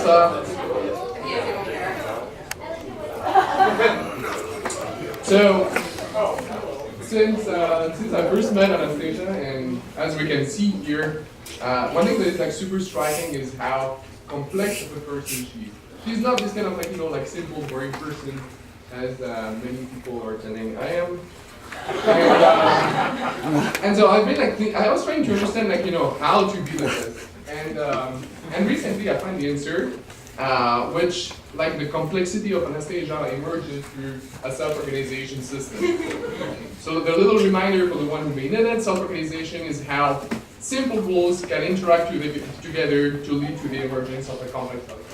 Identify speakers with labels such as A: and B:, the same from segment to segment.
A: Anastasia. So, since I first met Anastasia, and as we can see here, one thing that is like super striking is how complex of a person she is. She's not this kind of like simple, boring person as many people are telling I am. And so I've been I was trying to understand how to be like this, and recently I find the answer, which the complexity of Anastasia emerges through a self-organization system. So the little reminder for the one who may need it, self-organization is how simple rules can interact together to lead to the emergence of a complex outcome.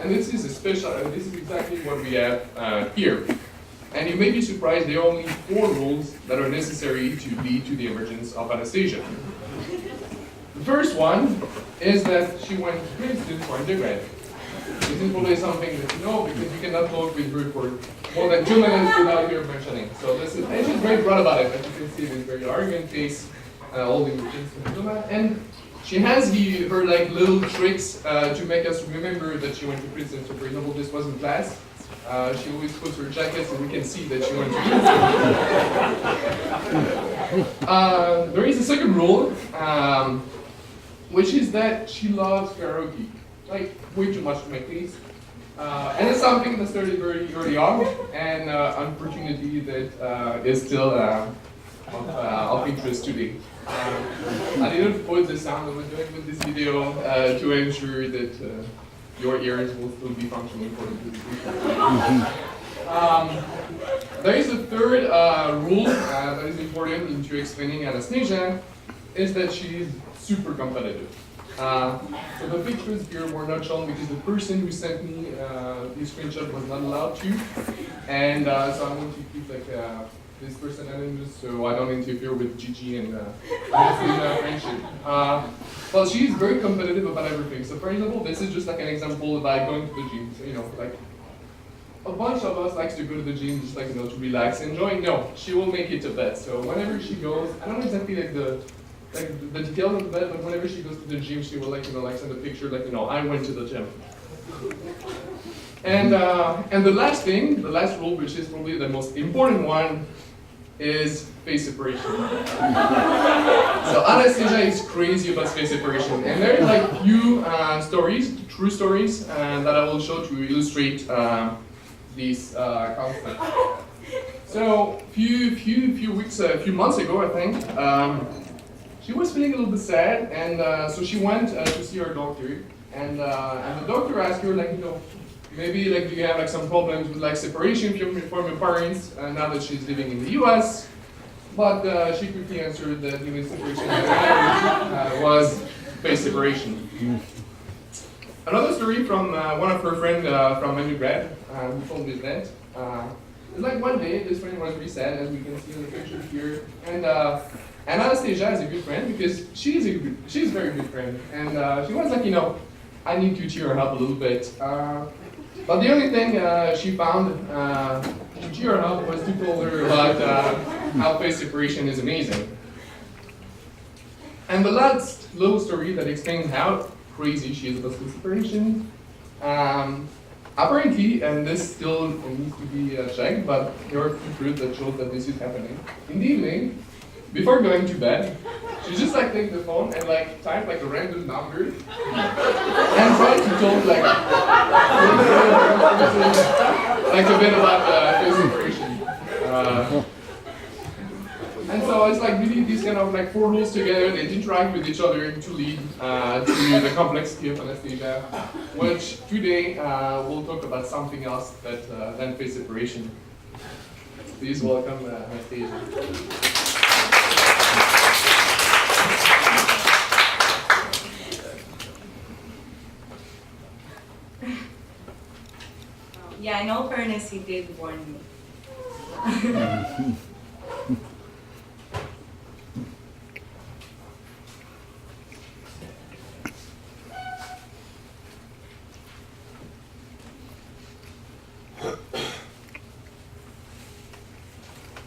A: And this is exactly what we have here. And you may be surprised there are only 4 rules that are necessary to lead to the emergence of Anastasia. The first one is that she went to Princeton for undergrad. This is probably something that you know because you cannot talk with her for more than 2 minutes without her mentioning. So and she's very proud about it. As you can see, this very arrogant face, holding the Princeton diploma. And she has her little tricks to make us remember that she went to Princeton. So for example, this was in class. She always puts her jacket so we can see that she went to Princeton. There is a second rule, which is that she loves karaoke. Way too much to my taste. And it's something that started very early on, and unfortunately that is still of interest today. I didn't put the sound I was doing with this video to ensure that your ears will still be functioning for the video. There is a third rule that is important into explaining Anastasia, is that she is super competitive. So the pictures here were not shown because the person who sent me this screenshot was not allowed to, and so I want to keep this person anonymous so I don't interfere with Gigi and Anastasia friendship. Well, she's very competitive about everything. So for example, this is just an example about going to the gym. So a bunch of us likes to go to the gym just to relax, enjoy. No, she will make it to bed. So whenever she goes, I don't know exactly the details of the bed, but whenever she goes to the gym, she will send a picture I went to the gym. And the last rule, which is probably the most important one, is face separation. So Anastasia is crazy about face separation, and there are few true stories, that I will show to illustrate these concepts. So a few months ago, I think. She was feeling a little bit sad, and so she went to see her doctor, and the doctor asked her, maybe do you have some problems with separation from your parents now that she's living in the U.S. But she quickly answered that the only separation was face separation. Another story from one of her friends from undergrad who told me that. It's one day this friend was very sad, as we can see in the picture here, and Anastasia is a good friend because she's a very good friend, and she was I need to cheer her up a little bit. But the only thing she found to cheer her up was to tell her about how face separation is amazing. And the last little story that explains how crazy she is about face separation. Apparently, and this still needs to be checked, but there are proof that shows that this is happening. In the evening, before going to bed, she just take the phone and type a random number and try to talk a bit about face separation. And so it's really these kind of 4 rules together that interact with each other to lead to the complexity of Anastasia, which today we'll talk about something else than face separation. Please welcome Anastasia.
B: Yeah, in all fairness, he did warn me.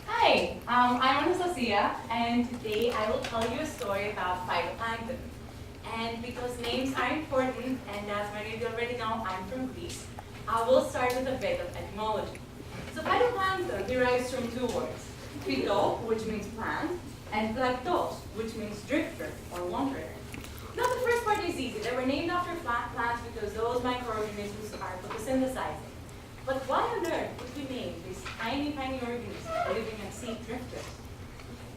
C: Hi, I'm Anastasia, and today I will tell you a story about phytoplankton. And because names are important, and as many of you already know, I'm from Greece, I will start with a bit of etymology. So phytoplankton derives from two words, phyto, which means plant, and planktos, which means drifter or wanderer. Now the first part is easy. They were named after plants because those microorganisms are photosynthesizing. But why on earth would we name these tiny, tiny organisms living at sea drifters?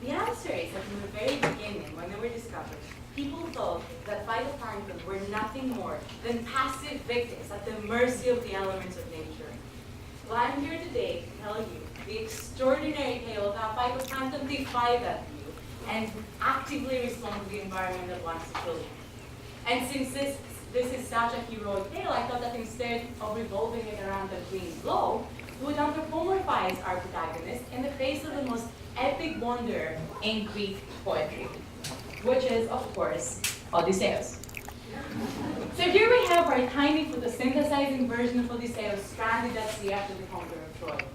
C: The answer is that from the very beginning, when they were discovered, people thought that phytoplankton were nothing more than passive victims at the mercy of the elements of nature. Well, I'm here today to tell you the extraordinary tale of how phytoplankton defy that view and actively respond to the environment that wants to kill them. And since this is such a heroic tale, I thought that instead of revolving it around the green globe, we would anthropomorphize our protagonist in the face of the most epic wonder in Greek poetry, which is, of course, Odysseus. So here we have our tiny photosynthesizing version of Odysseus stranded at sea after the conquer of Troy.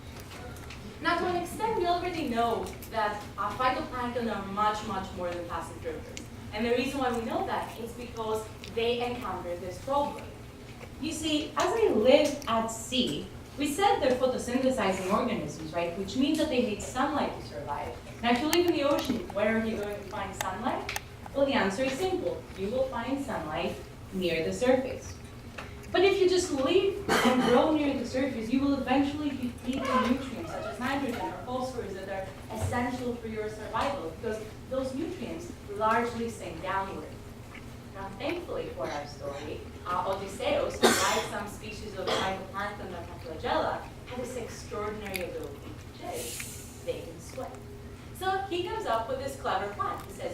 C: Now, to an extent, we already know that phytoplankton are much, much more than passive drifters. And the reason why we know that is because they encountered this problem. You see, as they live at sea, we said they're photosynthesizing organisms, right? Which means that they need sunlight to survive. Now, if you live in the ocean, where are you going to find sunlight? Well, the answer is simple. You will find sunlight near the surface. But if you just live and grow near the surface, you will eventually deplete the nutrients such as nitrogen or phosphorus that are essential for your survival because those nutrients largely sink downward. Now, thankfully for our story, Odysseus, like some species of phytoplankton that have flagella, had this extraordinary ability, which is they can swim. So he comes up with this clever plan. He says,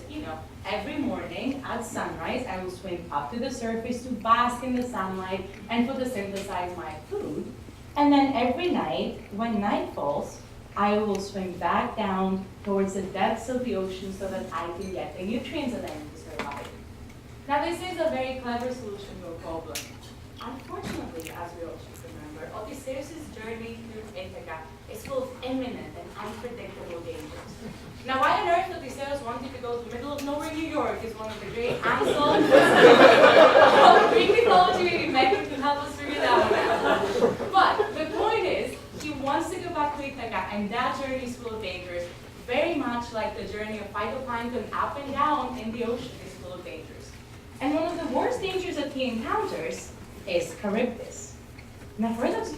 C: every morning at sunrise, I will swim up to the surface to bask in the sunlight and photosynthesize my food. And then every night, when night falls, I will swim back down towards the depths of the ocean so that I can get the nutrients that I need to survive. Now, this is a very clever solution to a problem. Unfortunately, as we all should remember, Odysseus' journey through Ithaca is full of imminent and unpredictable dangers. Now, why on earth Odysseus wanted to go to the middle of nowhere, New York, is one of the great answers of Greek mythology. Maybe Megan can help us figure that one out. But the point is, he wants to go back to Ithaca, and that journey is full of dangers, very much like the journey of phytoplankton up and down in the ocean is full of dangers. And one of the worst dangers that he encounters is Charybdis. Now, for those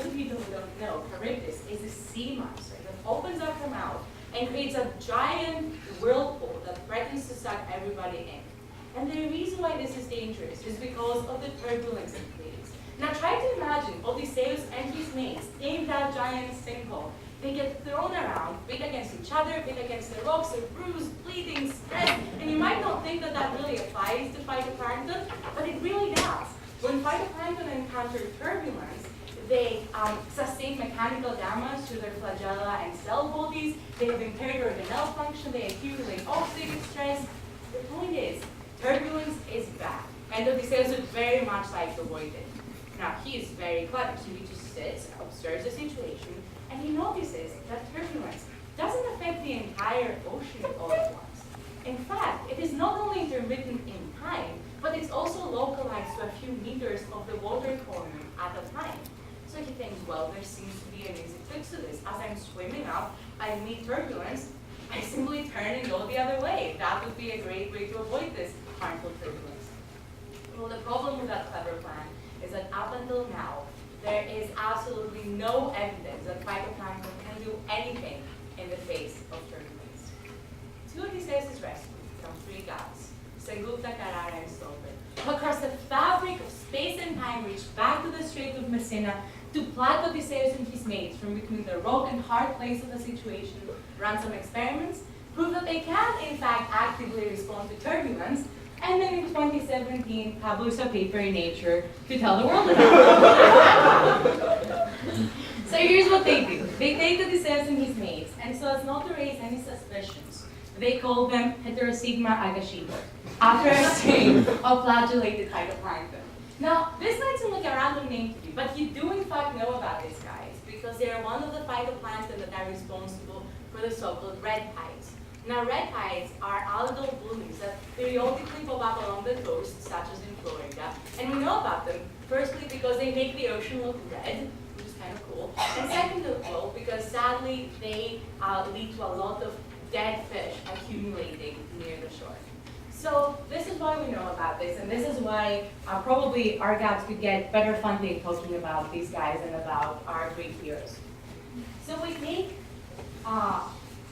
C: of you who don't know, Charybdis is a sea monster that opens up her mouth and creates a giant whirlpool that threatens to suck everybody in. And the reason why this is dangerous is because of the turbulence it creates. Now, try to imagine Odysseus and his mates in that giant sinkhole. They get thrown around, bit against each other, bit against the rocks, they're bruised, bleeding, stressed, and you might not think that that really applies to phytoplankton, but it really does. When phytoplankton encounter turbulence, they sustain mechanical damage to their flagella and cell bodies, they have impaired organelle function, they accumulate oxidative stress. The point is, turbulence is bad, and Odysseus would very much like to avoid it. Now, he is very clever, so he just sits, observes the situation, and he notices that turbulence doesn't affect the entire ocean all at once. In fact, it is not only intermittent in time, but it's also localized to a few meters of the water column at a time. So he thinks, well, there seems to be an easy fix to this. As I'm swimming up, I meet turbulence, I simply turn and go the other way. That would be a great way to avoid this harmful turbulence. Well, the problem with that clever plan is that up until now, there is absolutely no evidence that phytoplankton can do anything in the face of turbulence. To Odysseus' rescue come three gods, Saguta, Carrara, and Solver, across the fabric of space and time reached back to the Strait of Messina to pluck Odysseus and his mates from between the rock and hard place of the situation, run some experiments, prove that they can, in fact, actively respond to turbulence, and then in 2017, publish a paper in Nature to tell the world about it. So here's what they do. They take Odysseus and his mates, and so as not to raise any suspicions, they call them Heterosigma agachibo, after a strain of flagellated phytoplankton. Now, this might seem like a random name to you, but you do in fact know about these guys because they are one of the phytoplankton that are responsible for the so-called red tides. Now, red tides are algal blooms that periodically pop up along the coast, such as in Florida. And we know about them, firstly, because they make the ocean look red, which is kind of cool. And second of all, because sadly, they lead to a lot of dead fish accumulating near the shore. So this is why we know about this, and this is why probably our gaps could get better funding talking about these guys and about our Greek heroes. So we take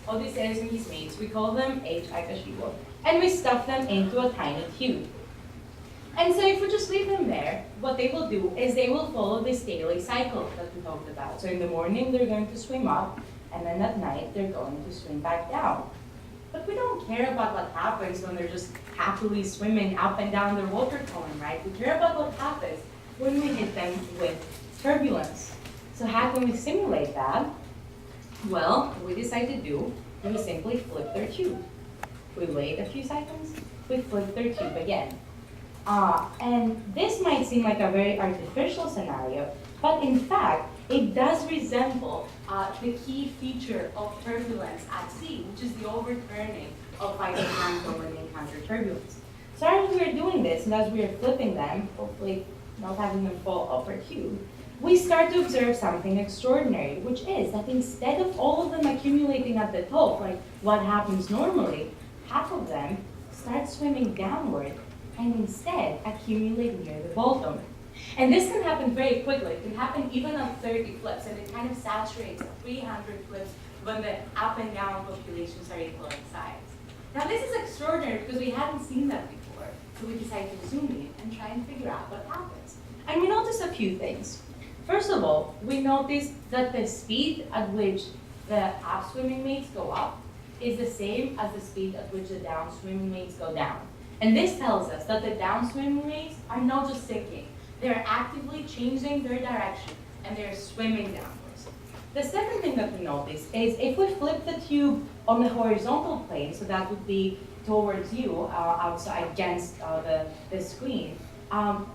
C: Odysseus and his mates, we call them Jclub, and we stuff them into a tiny tube. And so if we just leave them there, what they will do is they will follow this daily cycle that we talked about. So in the morning, they're going to swim up, and then at night, they're going to swim back down. But we don't care about what happens when they're just happily swimming up and down their water column, right? We care about what happens when we hit them with turbulence. So how can we simulate that? Well, what we decide to do, we simply flip their tube. We wait a few seconds, we flip their tube again. And this might seem like a very artificial scenario, but in fact, it does resemble the key feature of turbulence at sea, which is the overturning of phytoplankton when they encounter turbulence. So as we are doing this, and as we are flipping them, hopefully not having them fall off our tube, we start to observe something extraordinary, which is that instead of all of them accumulating at the top, like what happens normally, half of them start swimming downward and instead accumulate near the bottom. And this can happen very quickly. It can happen even on 30 flips, and it kind of saturates at 300 flips when the up and down populations are equal in size. Now this is extraordinary because we hadn't seen that before, so we decided to zoom in and try and figure out what happens. And we noticed a few things. First of all, we noticed that the speed at which the upswimming mates go up is the same as the speed at which the downswimming mates go down. And this tells us that the downswimming mates are not just sinking, they're actively changing their direction and they're swimming downwards. The second thing that we notice is if we flip the tube on the horizontal plane, so that would be towards you, outside against the screen,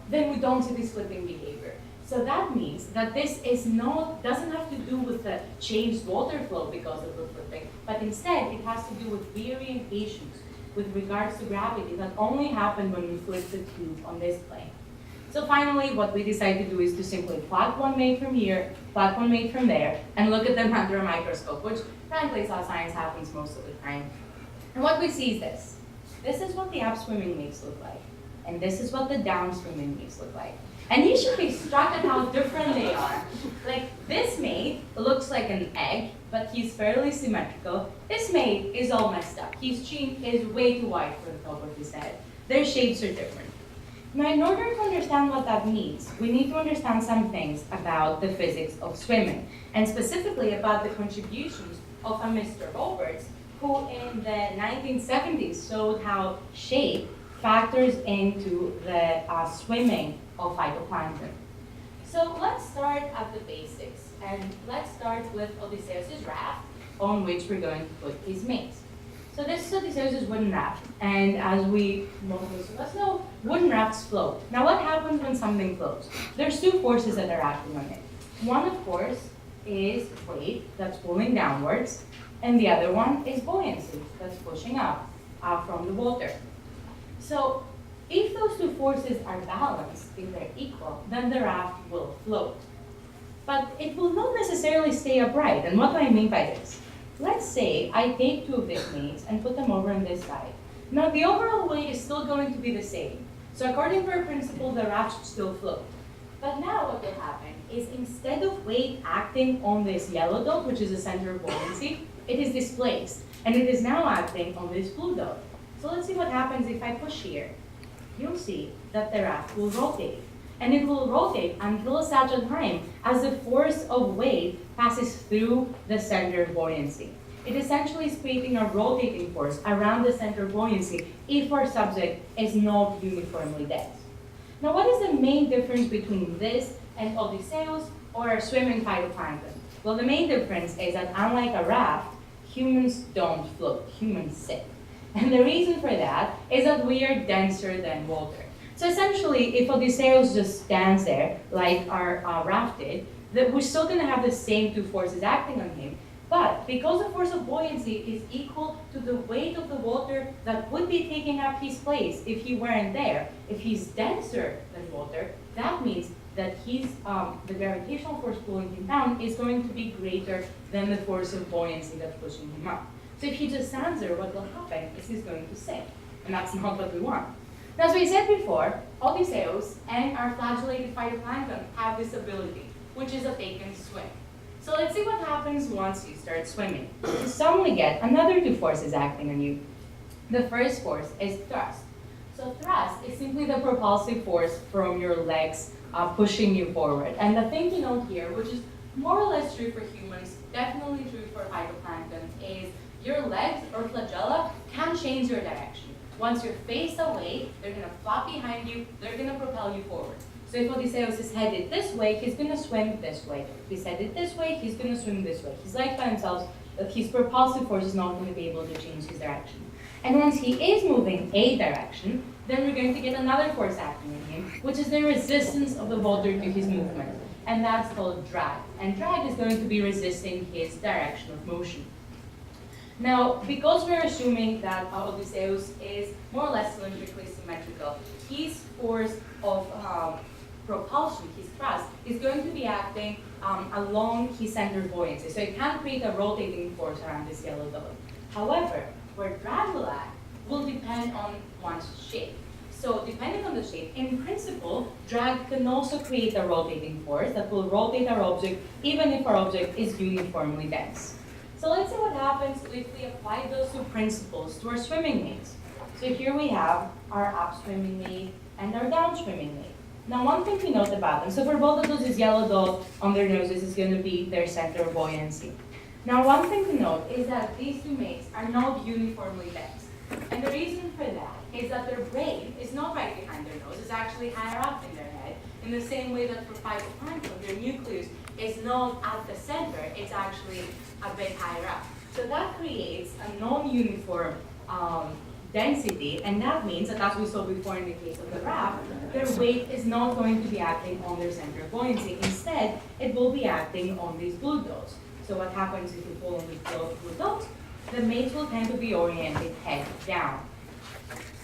C: then we don't see this flipping behavior. So that means that this doesn't have to do with the changed water flow because of the flipping, but instead it has to do with reorientations with regards to gravity that only happen when we flip the tube on this plane. So finally, what we decide to do is to simply plot one mate from here, plot one mate from there, and look at them under a microscope, which frankly is how science happens most of the time. And what we see is this. This is what the upswimming mates look like, and this is what the downswimming mates look like. And you should be struck at how different they are. Like, this mate looks like an egg, but he's fairly symmetrical. This mate is all messed up. His chin is way too wide for the top of his head. Their shapes are different. Now, in order to understand what that means, we need to understand some things about the physics of swimming, and specifically about the contributions of a Mr. Roberts, who in the 1970s showed how shape factors into the swimming of phytoplankton. So let's start at the basics, and let's start with Odysseus' raft, on which we're going to put his mates. So this is Odysseus' wooden raft, and as most of us know, wooden rafts float. Now what happens when something floats? There's two forces that are acting on it. One, of course, is weight, that's pulling downwards, and the other one is buoyancy, that's pushing up from the water. So if those two forces are balanced, if they're equal, then the raft will float. But it will not necessarily stay upright, and what do I mean by this? Let's say I take two of these mates and put them over on this side. Now the overall weight is still going to be the same. So according to our principle, the raft should still float. But now what will happen is instead of weight acting on this yellow dot, which is the center of buoyancy, it is displaced. And it is now acting on this blue dot. So let's see what happens if I push here. You'll see that the raft will rotate. And it will rotate until such a time as the force of weight passes through the center of buoyancy. It essentially is creating a rotating force around the center of buoyancy if our subject is not uniformly dense. Now, what is the main difference between this and Odysseus or swimming phytoplankton? Well, the main difference is that unlike a raft, humans don't float, humans sink. And the reason for that is that we are denser than water. So essentially, if Odysseus just stands there, like our raft did, that we're still going to have the same two forces acting on him, But because the force of buoyancy is equal to the weight of the water that would be taking up his place if he weren't there, if he's denser than water, that means that the gravitational force pulling him down is going to be greater than the force of buoyancy that's pushing him up. So if he just stands there, what will happen is he's going to sink. And that's not what we want. Now, as we said before, Odysseus and our flagellated phytoplankton have this ability, which is that they can swim. So let's see what happens once you start swimming. You suddenly get another two forces acting on you. The first force is thrust. So thrust is simply the propulsive force from your legs pushing you forward. And the thing to note here, which is more or less true for humans, definitely true for phytoplankton, is your legs or flagella can change your direction. Once you're faced away, they're going to flop behind you, they're going to propel you forward. So if Odysseus is headed this way, he's going to swim this way. If he's headed this way, he's going to swim this way. He's like by himself, that his propulsive force is not going to be able to change his direction. And once he is moving a direction, then we're going to get another force acting on him, which is the resistance of the water to his movement. And that's called drag. And drag is going to be resisting his direction of motion. Now, because we're assuming that Odysseus is more or less cylindrically symmetrical, his force of propulsion, his thrust, is going to be acting along his center of buoyancy. So it can create a rotating force around this yellow dot. However, where drag will act will depend on one's shape. So depending on the shape, in principle, drag can also create a rotating force that will rotate our object even if our object is uniformly dense. So let's see what happens if we apply those two principles to our swimming mates. So here we have our upswimming mate and our downswimming mate. Now one thing to note about them, so for both of those, this yellow dot on their noses is going to be their center of buoyancy. Now one thing to note is that these two mates are not uniformly dense. And the reason for that is that their brain is not right behind their nose, it's actually higher up in their head, in the same way that for phytoplankton, their nucleus is not at the center, it's actually a bit higher up. So that creates a non-uniform density, and that means that, as we saw before in the case of the raft, their weight is not going to be acting on their center of buoyancy. Instead, it will be acting on these blue dots. So what happens if you pull on these blue dots? The mates will tend to be oriented head down.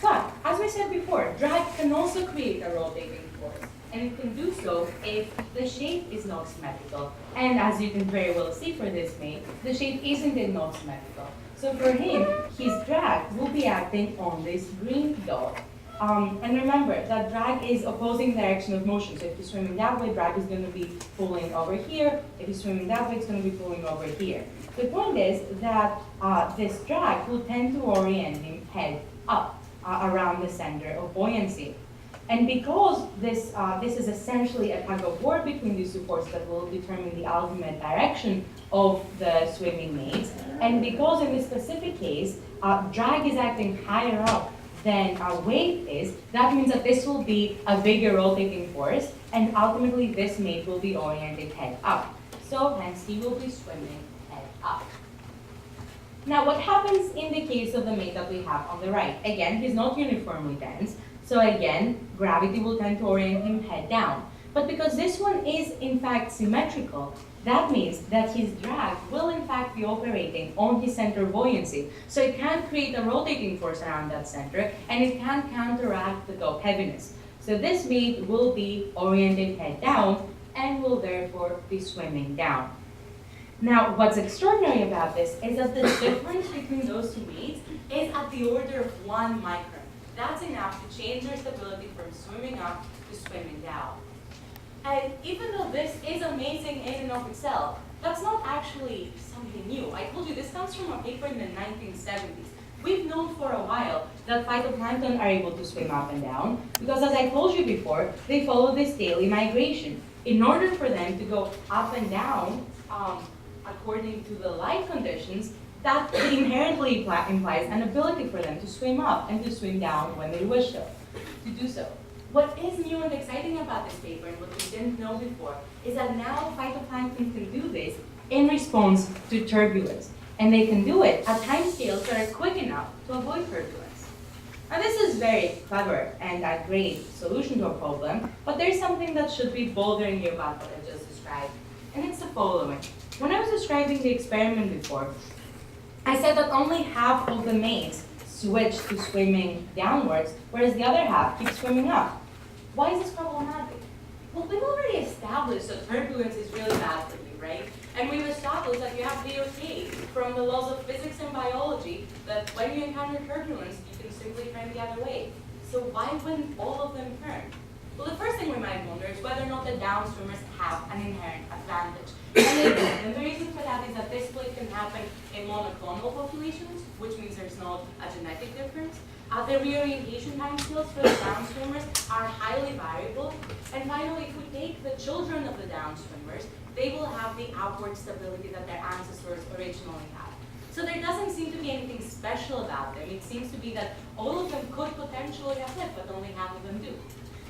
C: But, as we said before, drag can also create a rotating force. And it can do so if the shape is not symmetrical. And as you can very well see for this mate, the shape isn't not symmetrical. So for him, his drag will be acting on this green dot. And remember that drag is opposing direction of motion. So if you're swimming that way, drag is going to be pulling over here. If you're swimming that way, it's going to be pulling over here. The point is that this drag will tend to orient him head up around the center of buoyancy. And because this is essentially a tug of war between these two forces that will determine the ultimate direction of the swimming mates, and because in this specific case, drag is acting higher up than weight is, that means that this will be a bigger rotating force, and ultimately this mate will be oriented head up. So hence he will be swimming head up. Now what happens in the case of the mate that we have on the right? Again, he's not uniformly dense. So again, gravity will tend to orient him head down. But because this one is in fact symmetrical, that means that his drag will in fact be operating on his center of buoyancy. So it can create a rotating force around that center, and it can counteract the top heaviness. So this mate will be oriented head down and will therefore be swimming down. Now, what's extraordinary about this is that the difference between those two mates is at the order of 1 micron. That's enough to change their stability from swimming up to swimming down. And even though this is amazing in and of itself, that's not actually something new. I told you this comes from a paper in the 1970s. We've known for a while that phytoplankton are able to swim up and down because, as I told you before, they follow this daily migration. In order for them to go up and down according to the light conditions, that inherently implies an ability for them to swim up and to swim down when they wish to do so. What is new and exciting about this paper, and what we didn't know before, is that now phytoplankton can do this in response to turbulence. And they can do it at timescales that are quick enough to avoid turbulence. Now this is very clever and a great solution to a problem, but there's something that should be bothering you about what I just described.
B: and it's the following. When I was describing the experiment before, I said that only half of the mates switch to swimming downwards, whereas the other half keeps swimming up. Why is this problematic? Well, we've already established that turbulence is really bad for you, right? And we've established that you have DOT from the laws of physics and biology that when you encounter turbulence, you can simply turn the other way. So why wouldn't all of them turn? Well, the first thing we might wonder is whether or not the downswimmers have an inherent advantage. And they do. And the reason for that is that this split can happen in monoclonal populations, which means there's not a genetic difference. The reorientation time skills for the downswimmers are highly variable. And finally, if we take the children of the downswimmers, they will have the outward stability that their ancestors originally had. So there doesn't seem to be anything special about them. It seems to be that all of them could potentially have flipped, but only half of them do.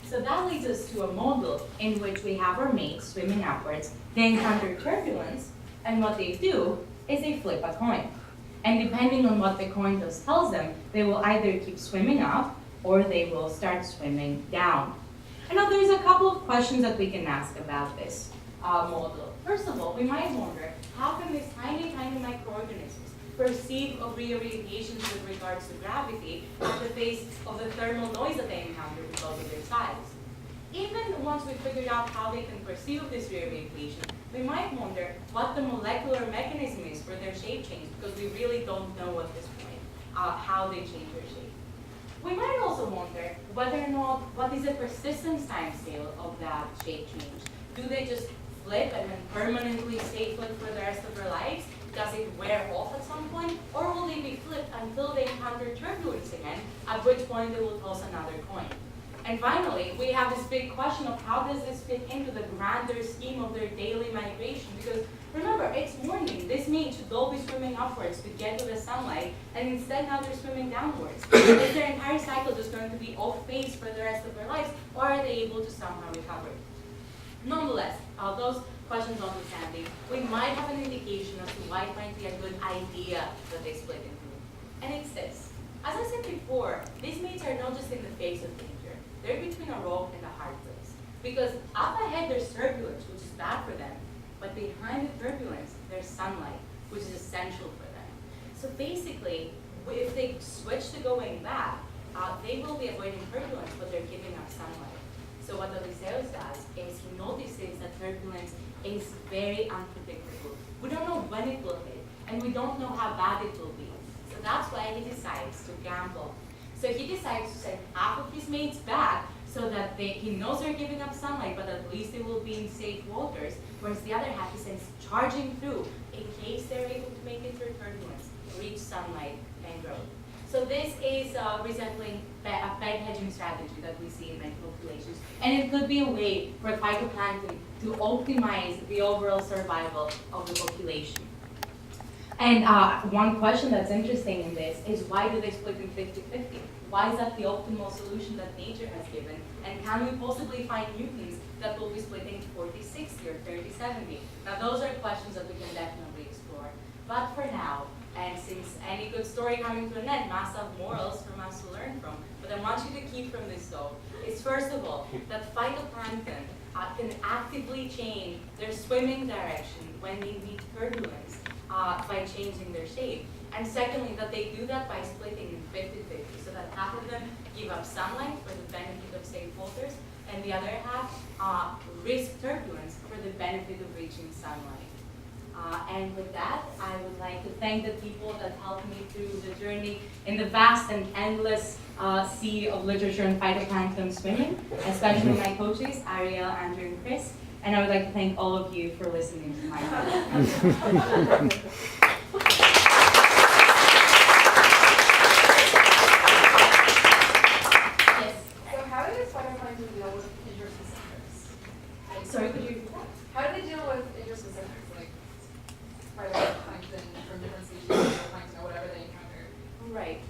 B: So that leads us to a model in which we have our mates swimming upwards, they encounter turbulence, and what they do is they flip a coin. And depending on what the coin toss tells them, they will either keep swimming up or they will start swimming down. And now there's a couple of questions that we can ask about this model. First of all, we might wonder, how can these tiny, tiny microorganisms perceive of reorientations with regards to gravity at the face of the thermal noise that they encounter because of their size? Even once we figured out how they can perceive this reorientation, we might wonder what the molecular mechanism is for their shape change, because we really don't know at this point how they change their shape. We might also wonder whether or not, what is the persistence time scale of that shape change? Do they just flip and then permanently stay flipped for the rest of their lives? Does it wear off at some point? Or will they be flipped until they encounter turbulence again, at which point they will toss another coin? And finally, we have this big question of how does this fit into the grander scheme of their daily migration? Because remember, it's morning. This mate should all be swimming upwards to get to the sunlight, and instead now they're swimming downwards. Is their entire cycle just going to be off base for the rest of their lives, or are they able to somehow recover? Nonetheless, those questions notwithstanding, we might have an indication as to why it might be a good idea that they split in two. And it's this. As I said before, these mates are not just in the face of danger. They're between a rock and a hard place. Because up ahead there's turbulence, which is bad for them, but behind the turbulence there's sunlight, which is essential for them. So basically, if they switch to going back, they will be avoiding turbulence, but they're giving up sunlight. So what Odysseus does is he notices that turbulence is very unpredictable. We don't know when it will hit, and we don't know how bad it will be. So that's why he decides to gamble. So he decides to send half of his mates back so that he knows they're giving up sunlight, but at least they will be in safe waters, whereas the other half he sends charging through in case they're able to make it through turbulence, reach sunlight, and grow. So this is resembling a peg hedging strategy that we see in many populations. And it could be a way for phytoplankton to optimize the overall survival of the population. And one question that's interesting in this is, why do they split in 50-50? Why is that the optimal solution that nature has given? And can we possibly find mutants that will be splitting 40-60 or 30-70? Now those are questions that we can definitely explore. But for now, and since any good story coming to an end must have morals from us to learn from, what I want you to keep from this though is, first of all, that phytoplankton can actively change their swimming direction when they meet turbulence by changing their shape. And secondly, that they do that by splitting in 50-50, so that half of them give up sunlight for the benefit of safe waters, and the other half risk turbulence for the benefit of reaching sunlight. And with that, I would like to thank the people that helped me through the journey in the vast and endless sea of literature and phytoplankton swimming, especially my coaches, Ariel, Andrew, and Chris. And I would like to thank all of you for listening to my talk. Yes.
D: So how do phytoplankton deal with idiosyncrasies?
B: Sorry, could you repeat that?
D: How do they deal with idiosyncrasies, like phytoplankton from different species of phytoplankton or whatever they encounter?
B: Right.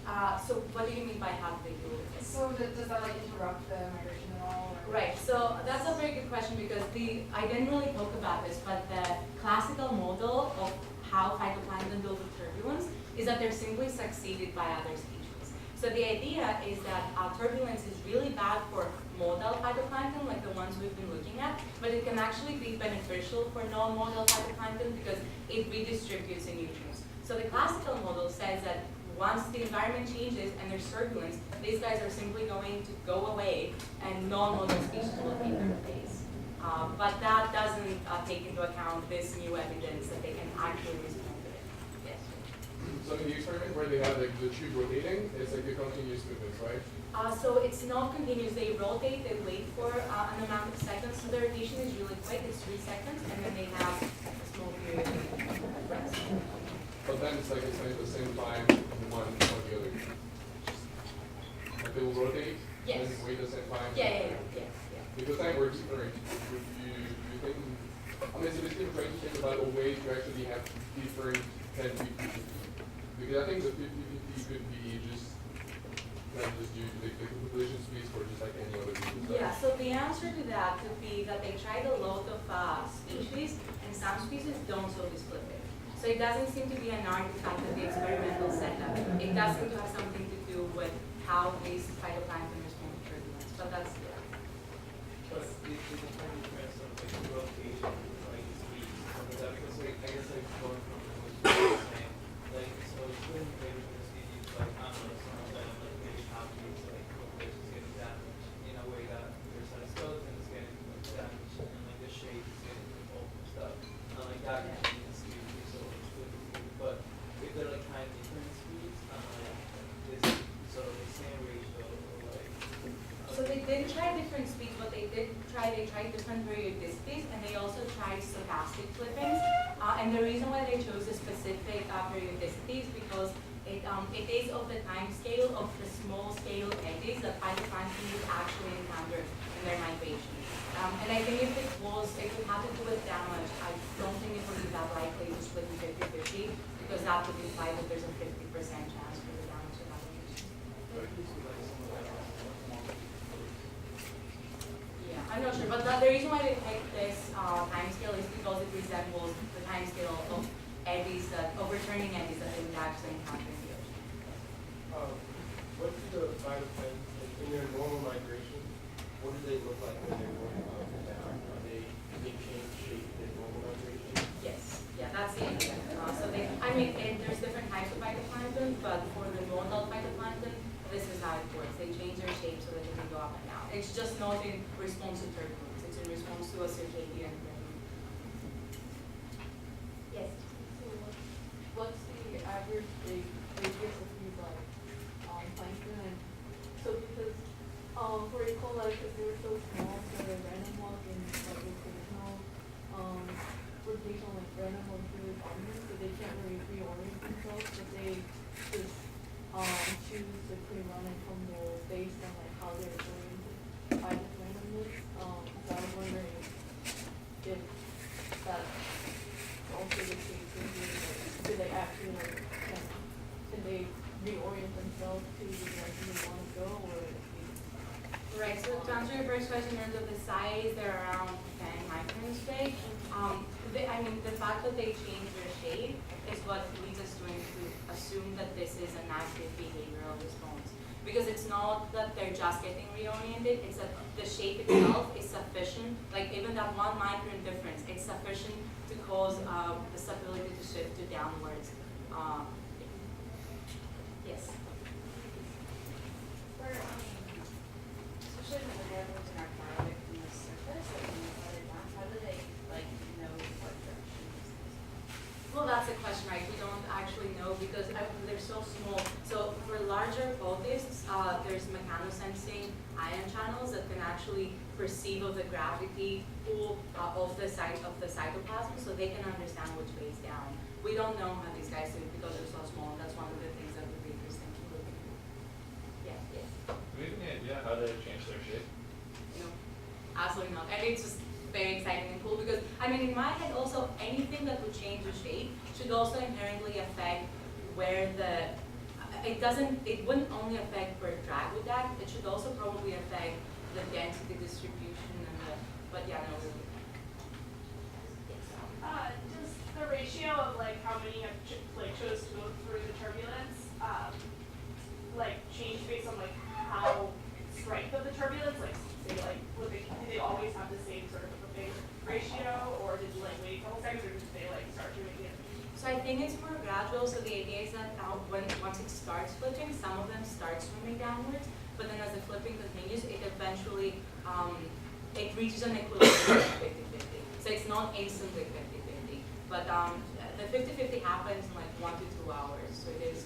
B: So what do you mean by how do they deal with this?
D: So does that like interrupt the migration at all? Or?
B: Right, so that's a very good question, because I didn't really talk about this, but the classical model of how phytoplankton deal with turbulence is that they're simply succeeded by other species.
C: So the idea is that turbulence is really bad for modal phytoplankton, like the ones we've been looking at, but it can actually be beneficial for non-modal phytoplankton because it redistributes the nutrients. So the classical model says that once the environment changes and there's turbulence, these guys are simply going to go away and non-modal species will take their place. But that doesn't take into account this new evidence that they can actually respond to it. Yes.
A: So in the experiment where they have like the tube rotating, it's like a continuous movement, right?
C: So it's not continuous. They rotate, they wait for an amount of seconds. So the rotation is really quick. It's 3 seconds, and then they have a small period of rest.
A: But then it's like at the same time, one or the other. Like they will rotate,
C: Yes.
A: and then wait at the same time.
C: Yeah.
A: Because time works, right? You think, I mean, so basically trying to think about a way to actually have different 10-50. Because I think the 50-50 could be just, not just due to the population space or just like any other reason.
C: Yeah, so the answer to that could be that they tried a lot of species, and some species don't so split it. So it doesn't seem to be an artifact of the experimental setup. It does seem to have something to do with how these phytoplankton respond to turbulence. But that's, yeah.
E: But it's a tiny difference of like rotation, like speed. That because like I guess like going from what you were saying, like so it's really great for the species like I don't know, some of them like maybe copies like which is getting damaged in a way that their cytoskeleton is getting like damaged and like the shape is getting involved and stuff. And like that can be the species so it's good to see. But if they're like kind of different speeds, like this so the same ratio or like
C: So they didn't try different speeds, but they tried different periodicities, and they also tried stochastic clippings. And the reason why they chose a specific periodicity is because it is of the time scale of the small scale eddies that phytoplankton would actually encounter in their migration. And I think if it would have to do with damage, I don't think it would be that likely to split in 50-50, because that would imply that there's a 50% chance for the damage to happen. Yeah, I'm not sure, but the reason why they picked this time scale is because it resembles the time scale of eddies, overturning eddies that they would actually encounter in the ocean.
F: What do the phytoplankton, in their normal migration, what do they look like when they're going up and down? Do they change shape in their normal migration?
C: Yes, yeah, that's the idea. There's different types of phytoplankton, but for the modal phytoplankton, this is how it works. They change their shape so that they can go up and down. It's just not in response to turbulence. It's in response to a circadian rhythm. Yes.
D: So what's the average radius of these plankton? And so because for E. coli, because they were so small, so the random walk and like rotational rotational like random walk really dominant, so they can't really reorient themselves, but they just choose to pre-run and tumble based on like how they're oriented by this randomness. So I was wondering if that's also the case with you, like, do they actually like can they reorient themselves to the direction they want to go, or
C: Right, so to answer your first question, in terms of the size, they're around 10 microns big. The fact that they change their shape is what leads us to assume that this is an active behavioral response. Because it's not that they're just getting reoriented, it's that the shape itself is sufficient, like even that 1 micron difference, it's sufficient to cause the stability to shift to downwards. Yes?
G: Especially when the animals are narcotic from the surface, like when they let it down, how do they know what direction this is?
C: Well, that's a question, right? We don't actually know because they're so small. So for larger photists, there's mechanosensing ion channels that can actually perceive of the gravity pull of the cytoplasm, so they can understand which way is down. We don't know how these guys do it because they're so small, and that's one of the things that would be interesting to look at. Yeah, yes.
E: do we have any idea how they change their shape?
C: No, absolutely not. And it's just very exciting and cool because, in my head also, anything that would change the shape should also inherently affect where it wouldn't only affect where drag would act, it should also probably affect the density distribution but yeah, no, really.
H: Does the ratio of how many have chose to go through the turbulence change ratio, or did you like wait a couple seconds, or did they like start doing it?
C: So I think it's more gradual. So the idea is that once it starts flipping, some of them start swimming downwards, but then as the flipping continues, it eventually it reaches an equilibrium of 50-50. So it's not instantly 50-50, but the 50-50 happens in like 1 to 2 hours. So it is